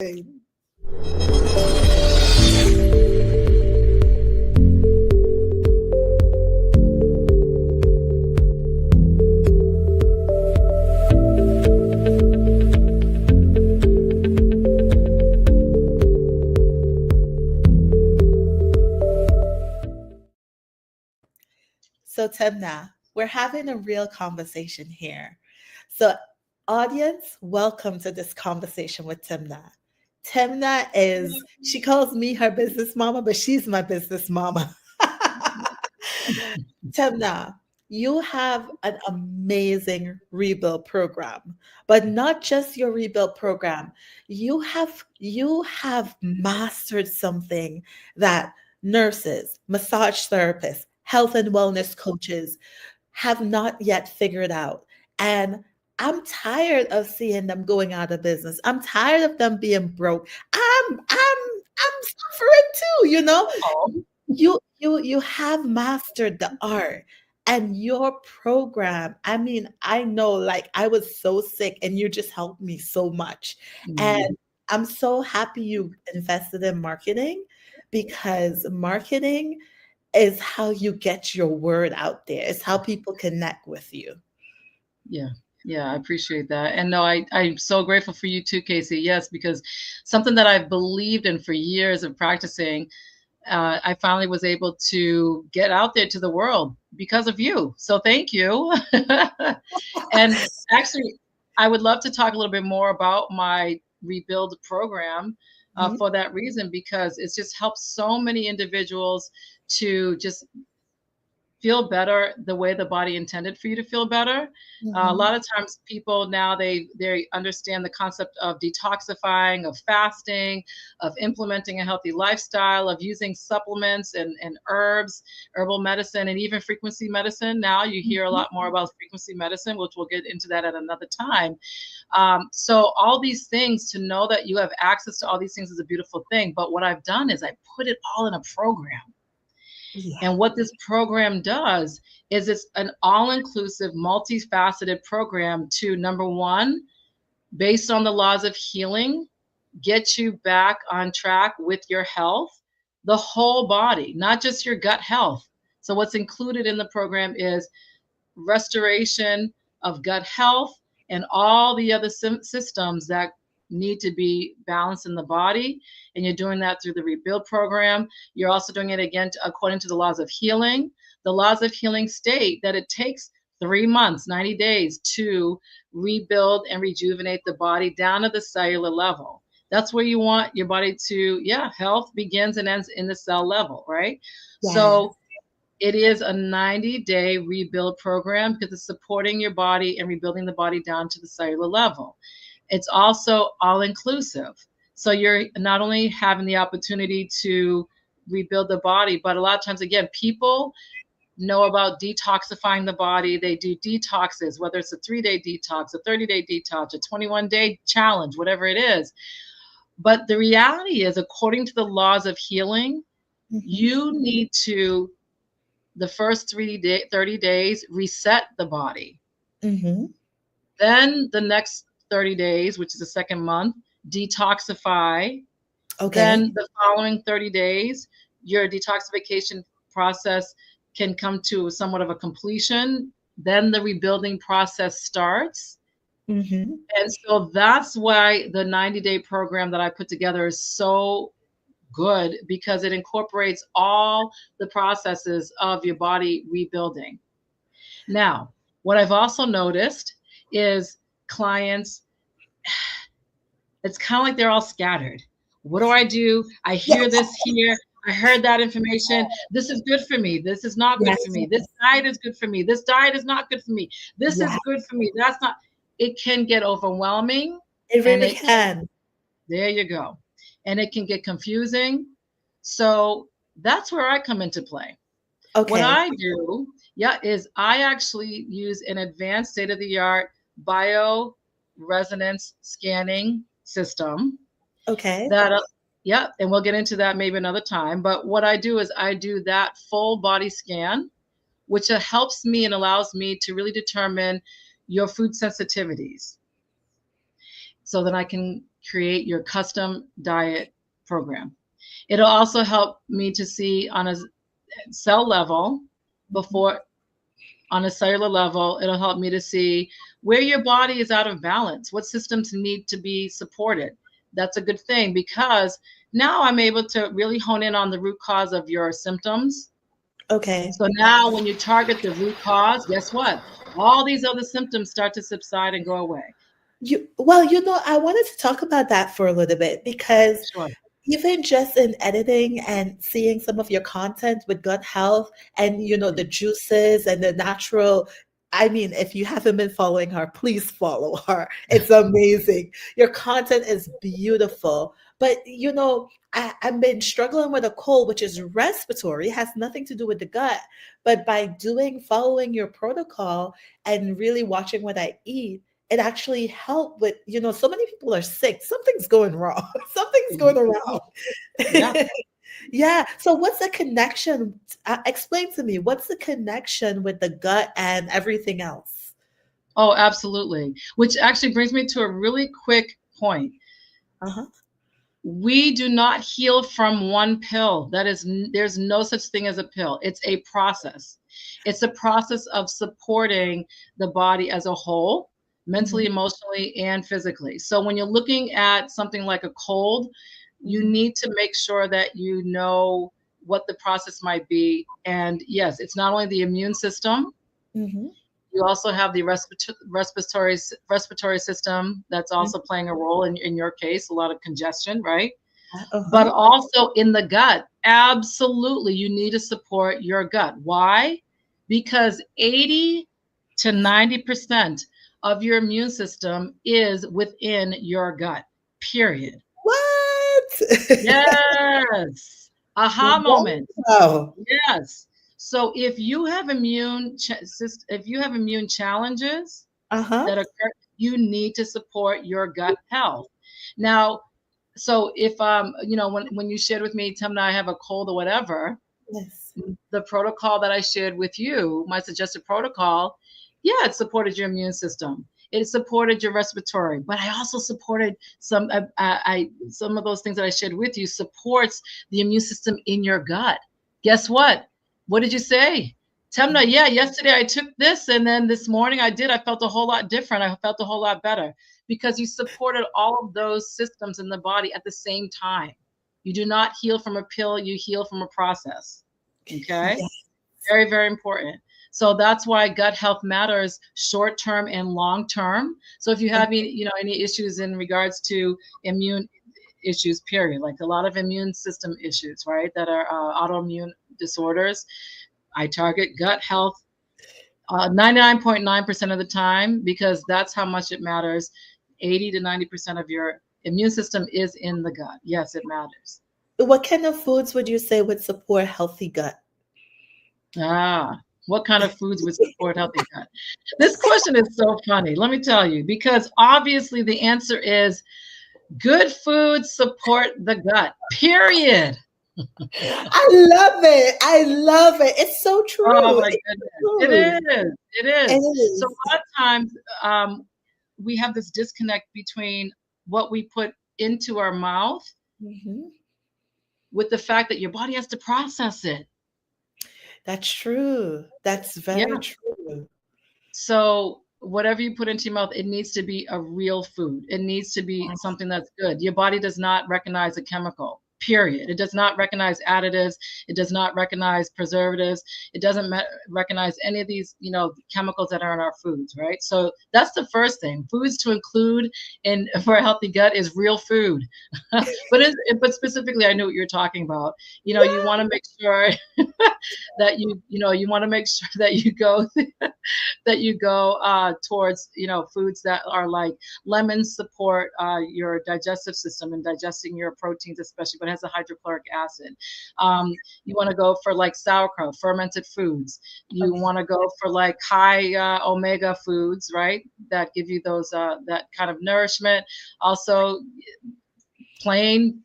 So, Temna, we're having a real conversation here. So, audience, welcome to this conversation with Temna. Temna she calls me her business mama, but she's my business mama. Temna, you have an amazing rebuild program, but not just your rebuild program. You have mastered something that nurses, massage therapists, health and wellness coaches have not yet figured out. And I'm tired of seeing them going out of business. I'm tired of them being broke. I'm suffering too, you know? Oh, You have mastered the art and your program. I mean, I know like I was so sick and you just helped me so much. mm, And I'm so happy you invested in marketing because marketing is how you get your word out there. It's how people connect with you. yeah. Yeah, I appreciate that. And no, I'm so grateful for you too, Casey. Yes, because something that I've believed in for years of practicing, I finally was able to get out there to the world because of you. So thank you. And actually, I would love to talk a little bit more about my rebuild program Mhm, for that reason, because it's just helped so many individuals to just feel better the way the body intended for you to feel better. A mhm, lot of times people now they understand the concept of detoxifying, of fasting, of implementing a healthy lifestyle, of using supplements and herbs, herbal medicine, and even frequency medicine. Now you hear a mhm, lot more about frequency medicine, which we'll get into that at another time. So all these things, to know that you have access to all these things is a beautiful thing. But what I've done is I put it all in a program. yeah. And what this program does is it's an all-inclusive, multifaceted program to, number one, based on the laws of healing, get you back on track with your health, the whole body, not just your gut health. So what's included in the program is restoration of gut health and all the other systems that need to be balanced in the body. And you're doing that through the rebuild program. You're also doing it again according to the laws of healing. The laws of healing state that it takes 3 months, 90 days to rebuild and rejuvenate the body down to the cellular level. That's where you want your body to, yeah, health begins and ends in the cell level, right? Yes. So it is a 90-day rebuild program because it's supporting your body and rebuilding the body down to the cellular level. It's also all inclusive. So you're not only having the opportunity to rebuild the body, but a lot of times, again, people know about detoxifying the body. They do detoxes, whether it's a 3-day detox, a 30-day detox, a 21-day challenge, whatever it is. But the reality is, according to the laws of healing, Mhm, you need to, the first 30 days, reset the body. mhm. Then the next 30 days, which is the second month, detoxify. Okay. Then the following 30 days, your detoxification process can come to somewhat of a completion. Then the rebuilding process starts. Mhm. And so that's why the 90-day program that I put together is so good, because it incorporates all the processes of your body rebuilding. Now, what I've also noticed is clients, it's kind of like they're all scattered. What do I do? I Yeah. hear this here. I heard that information. This is good for me. This is not good for Yes. me. This diet is good for me. This diet is not good for me. This is Yeah. good for me. That's not. It can get overwhelming, It and really it can, can. there you go. And it can get confusing. So that's where I come into play. What Okay. I do, yeah, is I actually use an advanced state-of-the-art bio resonance scanning system Okay. that, yeah, and we'll get into that maybe another time. But what I do is I do that full body scan, which helps me and allows me to really determine your food sensitivities, so that I can create your custom diet program. It'll also help me to see on a cell level before on a cellular level, it'll help me to see where your body is out of balance, what systems need to be supported. That's a good thing because now I'm able to really hone in on the root cause of your symptoms. Okay. So now when you target the root cause, guess what? All these other symptoms start to subside and go away. I wanted to talk about that for a little bit because Sure. even just in editing and seeing some of your content with gut health and the juices and the natural, I mean, if you haven't been following her, please follow her. It's amazing. Your content is beautiful. But I've been struggling with a cold, which is respiratory, it has nothing to do with the gut. But by following your protocol and really watching what I eat, it actually helped with, so many people are sick. Something's going wrong. Something's going around. Yeah. Yeah. So what's the connection? Explain to me, what's the connection with the gut and everything else? Oh, absolutely. Which actually brings me to a really quick point. Uh-huh. We do not heal from one pill. There's no such thing as a pill. It's a process. It's a process of supporting the body as a whole, mentally, Mhm. emotionally, and physically. So when you're looking at something like a cold, you Mhm. need to make sure that you know what the process might be. And yes, it's not only the immune system, Mhm. you also have the respiratory system that's Mhm. also playing a role in your case, a lot of congestion, right? But Uh-huh. also in the gut, absolutely, you need to support your gut. Why? Because 80 to 90% of your immune system is within your gut, period. What? Yes. Aha moment. Wow. Yes. So if you have if you have immune challenges Uh-huh. that occur, you need to support your gut health. Now, so if when you shared with me, Temna, I have a cold or whatever, Yes. the protocol that I shared with you, my suggested protocol, yeah, it supported your immune system. It supported your respiratory, but I also supported some of those things that I shared with you supports the immune system in your gut. Guess what? What did you say? Temna, yeah, yesterday I took this and then this morning I felt a whole lot different. I felt a whole lot better because you supported all of those systems in the body at the same time. You do not heal from a pill, you heal from a process. Okay? Yes. Very, very important. So that's why gut health matters short term and long term. So if you have any issues in regards to immune issues, period, like a lot of immune system issues, right, that are autoimmune disorders, I target gut health 99.9% of the time because that's how much it matters. 80 to 90% of your immune system is in the gut. Yes, it matters. What kind of foods would you say would support healthy gut? What kind of foods would support healthy gut? This question is so funny. Let me tell you, because obviously the answer is good foods support the gut, period. I love it. I love it. It's so Oh true. my It's goodness. It true. is. It It is. So is. a lot of times we have this disconnect between what we put into our mouth Mhm. with the fact that your body has to process it. That's true. That's very Yeah. true. So whatever you put into your mouth, it needs to be a real food. It needs to be something that's good. Your body does not recognize a chemical, period. It does not recognize additives. It does not recognize preservatives. It doesn't recognize any of these, chemicals that are in our foods, right? So that's the first thing. Foods to include in for a healthy gut is real food. But specifically, I know what you're talking about. You want to make sure that you want to make sure that you go towards foods that are like lemons support your digestive system and digesting your proteins, especially when it has a hydrochloric acid. You want to go for like sauerkraut, fermented foods. You Okay. want to go for like high omega foods, right, that give you those that kind of nourishment. Also plain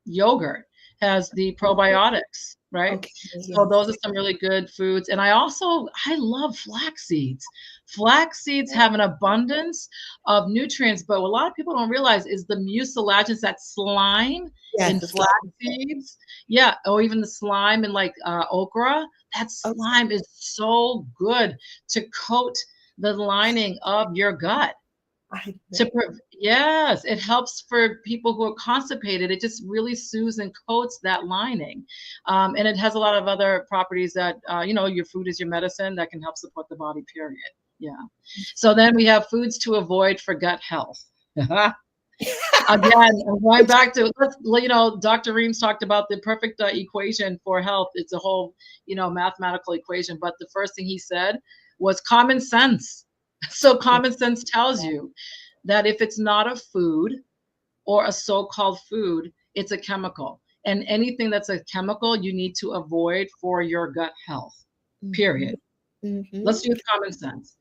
yogurt has the Okay. probiotics, right? Okay. So Yes. those are some really good foods. And I love flax seeds. Flax seeds have an abundance of nutrients, but what a lot of people don't realize is the mucilaginous, that slime in Yes. It's flax like seeds. Yeah, or even the slime in like okra. That okay. slime is so good to coat the lining of your gut. I To know. yes, it helps for people who are constipated. It just really soothes and coats that lining, and it has a lot of other properties that your food is your medicine that can help support the body. Period. Yeah. So then we have foods to avoid for gut health. Again, I'm going back to Dr. Reams talked about the perfect equation for health. It's a whole mathematical equation, but the first thing he said was common sense. So common sense tells you that if it's not a food or a so-called food, it's a chemical. And anything that's a chemical, you need to avoid for your gut health. Mhm. Period. Let's Mhm. use common sense.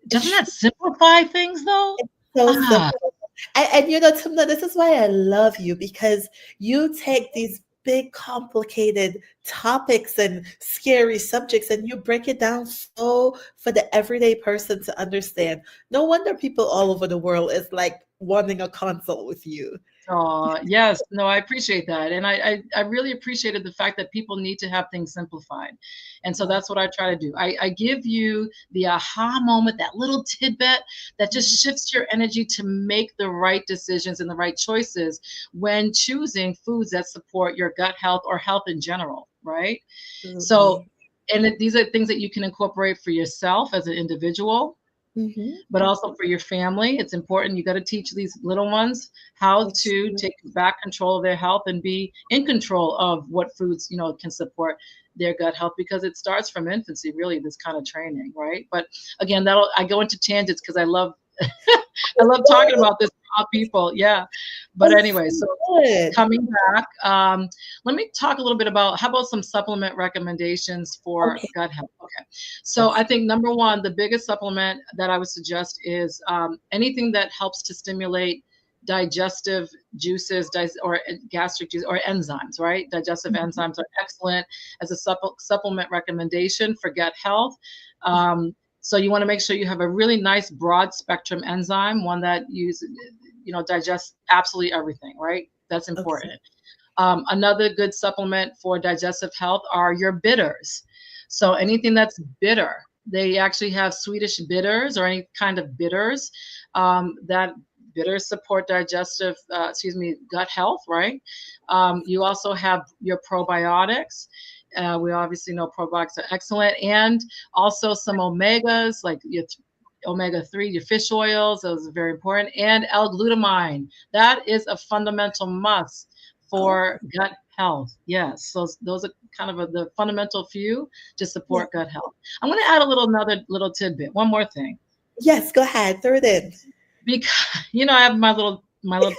Doesn't It's that simplify things though? so Ah, simple. And Timna, this is why I love you because you take these big, complicated topics and scary subjects and you break it down so for the everyday person to understand. No wonder people all over the world is like wanting a consult with you. yes, no, I appreciate that. And I really appreciated the fact that people need to have things simplified. And so Wow. that's what I try to do. I give you the aha moment, that little tidbit that just shifts your energy to make the right decisions and the right choices when choosing foods that support your gut health or health in general, right? So, Absolutely. and these are things that you can incorporate for yourself as an individual, Hmm. but also for your family. It's important. You got to teach these little ones how It's to true. take back control of their health and be in control of what foods, can support their gut health, because it starts from infancy, really, this kind of training, right? But again, I go into tangents because I love I love talking about this to all people. Yeah. But It's anyway, so so good. coming back, let me talk a little bit about how about some supplement recommendations for Okay. gut health. Okay, so Yes. I think number one, the biggest supplement that I would suggest is anything that helps to stimulate digestive juices or gastric juice or enzymes, right? Digestive Mhm. enzymes are excellent as a supplement recommendation for gut health. Yeah. So you want to make sure you have a really nice broad spectrum enzyme, one that uses digest absolutely everything, right? That's Okay. important. Another good supplement for digestive health are your bitters. So anything that's bitter, they actually have Swedish bitters or any kind of bitters that bitters support gut health, right? You also have your probiotics. We obviously know probiotics are excellent, and also some omegas like your omega-3, your fish oils, those are very important, and L-glutamine. That is a fundamental must Oh, for gut health. Yes, so those are kind of the fundamental few to yeah. support gut health. I'm going to add another little tidbit. One more thing, Yes, go ahead. Throw it in. because I have my little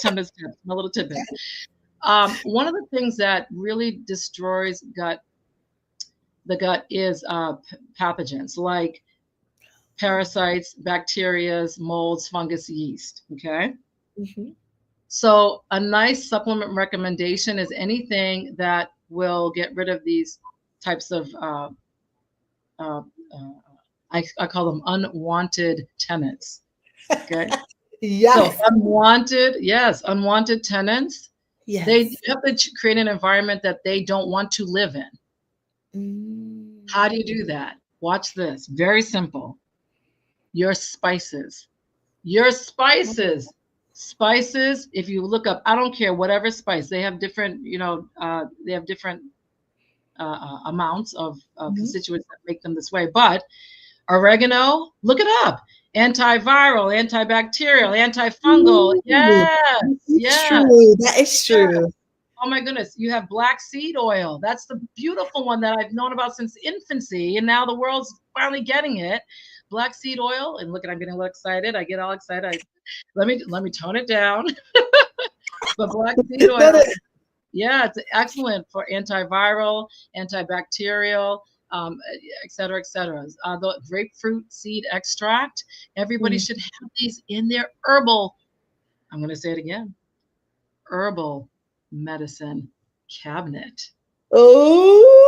tidbits, my little tidbits. One of the things that really destroys the gut is pathogens like parasites, bacteria, molds, fungus, yeast. Okay. Mhm. So a nice supplement recommendation is anything that will get rid of these types of uh, uh, I call them unwanted tenants. Okay. So Yes. unwanted tenants. They Yes. have to create an environment that they don't want to live in. How do you Mm. do that? Watch this. Very simple. Your spices. Your spices. Spices, if you look up, I don't care, whatever spice, they have different, amounts of Mhm. constituents that make them this way. But oregano, look it up. Antiviral, antibacterial, antifungal. Ooh, Yes, it's yes, true. That is yes. true. Oh my goodness. You have black seed oil. That's the beautiful one that I've known about since infancy. And now the world's finally getting it. Black seed oil. And look, I'm getting a little excited. I get all excited. Let me tone it down. But black seed No, oil, no. yeah, it's excellent for antiviral, antibacterial, et cetera, et cetera. The grapefruit seed extract. Everybody Mm. should have these in their herbal. I'm going to say it again. Herbal medicine. cabinet. Oh.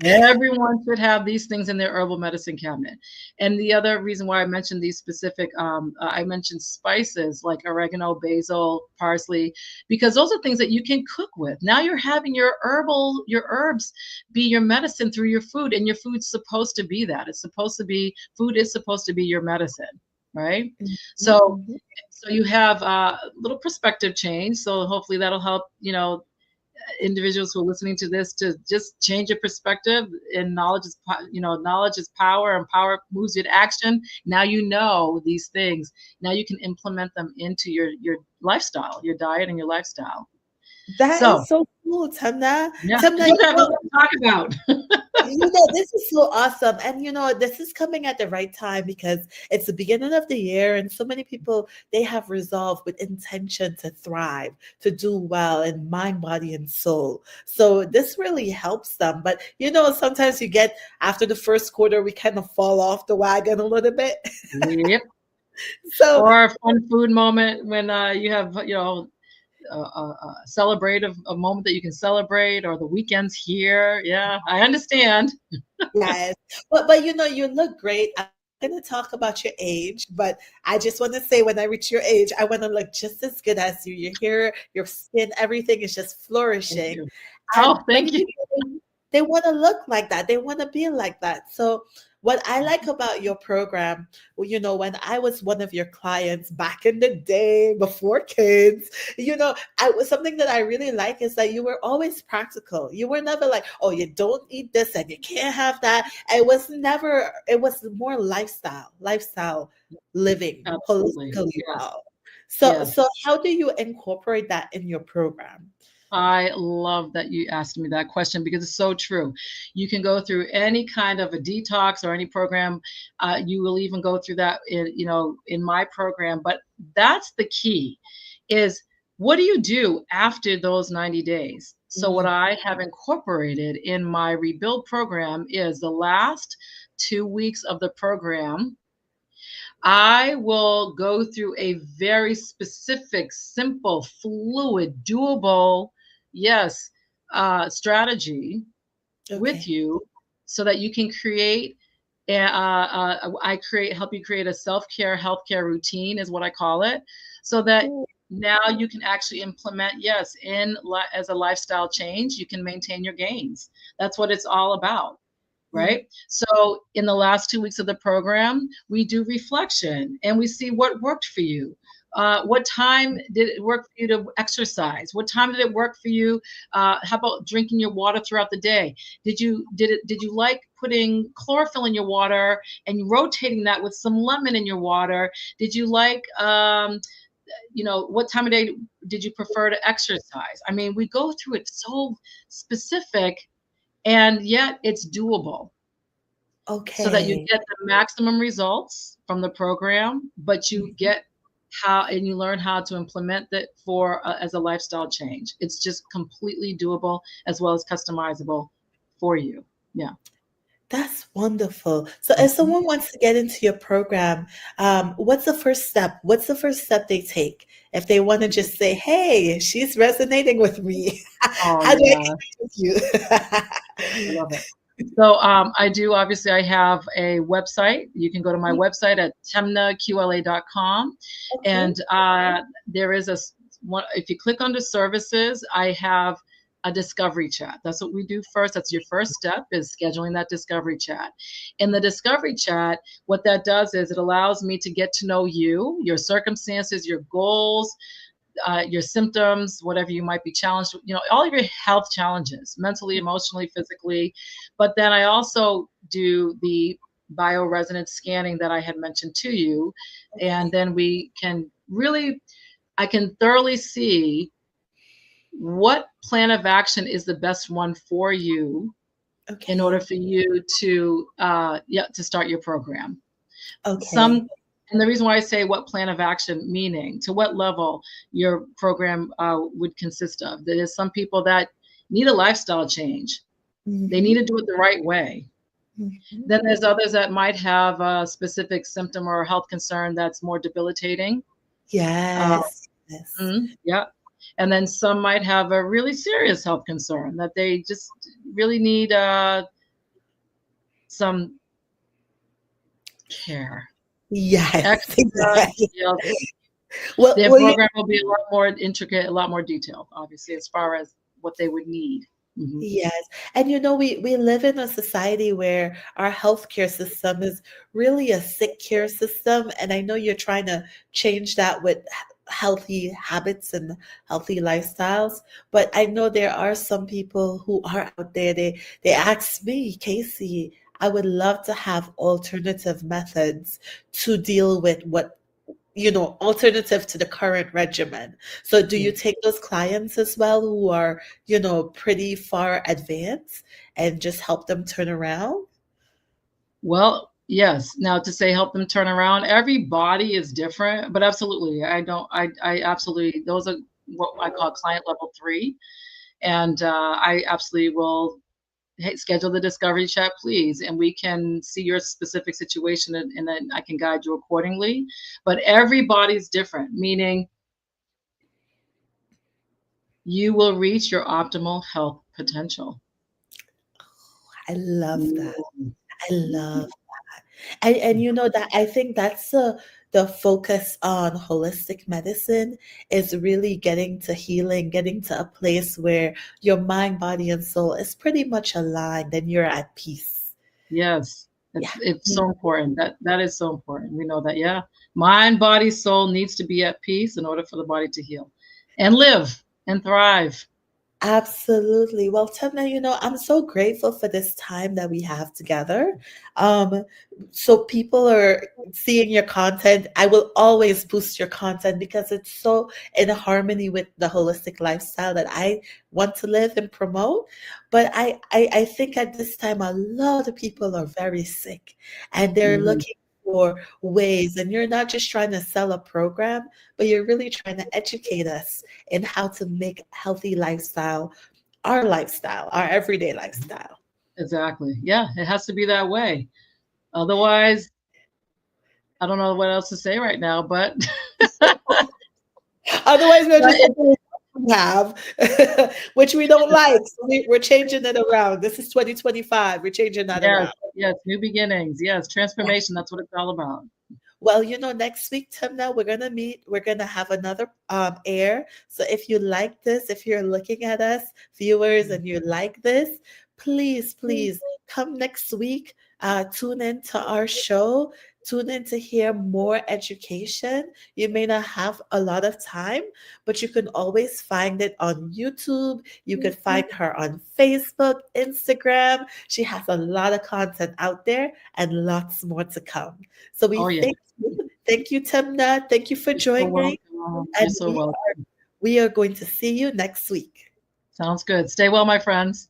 Everyone should have these things in their herbal medicine cabinet. And the other reason why I mentioned these specific, I mentioned spices like oregano, basil, parsley, because those are things that you can cook with. Now you're having your herbs be your medicine through your food, and your food's supposed to be that. Food is supposed to be your medicine, right? Mhm, So, mhm. so you have a little perspective change. So hopefully that'll help, individuals who are listening to this to just change your perspective. And knowledge is power, and power moves you to action. Now you know these things. Now you can implement them into your lifestyle, your diet and your lifestyle. That So is so cool, Temna. yeah, Temna, you have a lot to talk about. this is so awesome. And this is coming at the right time because it's the beginning of the year, and so many people, they have resolved with intention to thrive, to do well in mind, body, and soul. So this really helps them. But sometimes you get after the first quarter, we kind of fall off the wagon a little bit. Yep. So Or a fun food moment when you have celebrate a moment that you can celebrate, or the weekends here. Yeah, I understand. yes, but you look great. I'm going to talk about your age, but I just want to say, when I reach your age, I want to look just as good as you. Your hair, your skin, everything is just Thank flourishing. you. And Oh, many thank you. people, they want to look like that. They want to be like that. So what I like about your program, well, when I was one of your clients back in the day before kids, I was something that I really like is that you were always practical. You were never like, oh, you don't eat this and you can't have that. It was more lifestyle living Absolutely. holistically Yes. well. So Yes. how do you incorporate that in your program? I love that you asked me that question because it's so true. You can go through any kind of a detox or any program. You will even go through that in my program. But that's the key is, what do you do after those 90 days? So what Mm, I have incorporated in my rebuild program is the last 2 weeks of the program. I will go through a very specific, simple, fluid, doable, yes, strategy with okay. you so that you can create. Help you create a self-care, healthcare routine, is what I call it, so that Ooh, now you can actually implement, yes, as a lifestyle change, you can maintain your gains. That's what it's all about. mm, Right? So in the last 2 weeks of the program, we do reflection and we see what worked for you. What time did it work for you to exercise? What time did it work for you? How about drinking your water throughout the day? Did you like putting chlorophyll in your water and rotating that with some lemon in your water? Did you like what time of day did you prefer to exercise? I mean, we go through it so specific, and yet it's doable, so that you okay. get the maximum results from the program, but you Mhm. get how, and you learn how to implement that for as a lifestyle change. It's just completely doable as well as customizable for you. Yeah. That's wonderful. So if Mhm. someone wants to get into your program, what's the first step? What's the first step they take if they want to just say, "Hey, she's resonating with me." Oh How do I yeah, connect with you? I love it. So obviously I have a website. You can go to my website at temnaqla.com. Okay. And there is one, if you click under services, I have a discovery chat. That's what we do first. That's your first step, is scheduling that discovery chat. In the discovery chat, what that does is it allows me to get to know you, your circumstances, your goals, your symptoms, whatever you might be challenged, all of your health challenges, mentally, emotionally, physically. But then I also do the bioresonance scanning that I had mentioned to you. And Okay. then I can thoroughly see what plan of action is the best one for you in order Okay. for you to start your program. Okay. Some And the reason why I say what plan of action, meaning to what level your program would consist of. There is some people that need a lifestyle change. They need Mhm. to do it the right way. Mhm. Then there's others that might have a specific symptom or health concern that's more debilitating. Uh, Yes. Yes. yeah. And then some might have a really serious health concern that they just really need some care, Yes, extra exactly. TLC. Well, Their well, you program will be a lot more intricate, a lot more detailed, obviously, as far as what they would need. Mhm. Yes. And we live in a society where our healthcare system is really a sick care system. And I know you're trying to change that with healthy habits and healthy lifestyles. But I know there are some people who are out there, they ask me, Casey, I would love to have alternative methods to deal with alternative to the current regimen. So do Yeah. you take those clients as well who are, pretty far advanced and just help them turn around? Well, yes. Now to say help them turn around, every body is different, but absolutely. I don't I absolutely those are what I call client level 3. And I absolutely will, hey, schedule the discovery chat, please, and we can see your specific situation, and then I can guide you accordingly. But everybody's different, meaning you will reach your optimal health potential. I love that. Mm. I love and that I think that's the focus on holistic medicine is really getting to healing, getting to a place where your mind, body, and soul is pretty much aligned and you're at peace. Yes, Yeah. it's so important. That is so important. We know that, yeah. Mind, body, soul needs to be at peace in order for the body to heal and live and thrive. Absolutely. Well, Temna, I'm so grateful for this time that we have together. Um, so people are seeing your content. I will always boost your content because it's so in harmony with the holistic lifestyle that I want to live and promote. But I think at this time, a lot of people are very sick and they're Mhm. looking for ways. And you're not just trying to sell a program, but you're really trying to educate us in how to make healthy lifestyle, our everyday lifestyle. Exactly. Yeah, it has to be that way. Otherwise, I don't know what else to say right now, but Otherwise, we're but just it, what we have, which we don't like. So we're changing it around. This is 2025. We're changing that yes, around. yes, new beginnings. Yes, transformation. That's what it's all about. Well, next week, Timna, we're gonna meet. We're gonna have another air. So if you like this, if you're looking at us, viewers, and you like this, please, please come next week. Tune in to our show. Tune in to hear more education. You may not have a lot of time, but you can always find it on YouTube. You can find her on Facebook, Instagram. She has a lot of content out there and lots more to come. So we Oh yeah. thank you, Temna. Thank you for You're so joining, welcome. You're and so welcome. we are going to see you next week. Sounds good. Stay well, my friends.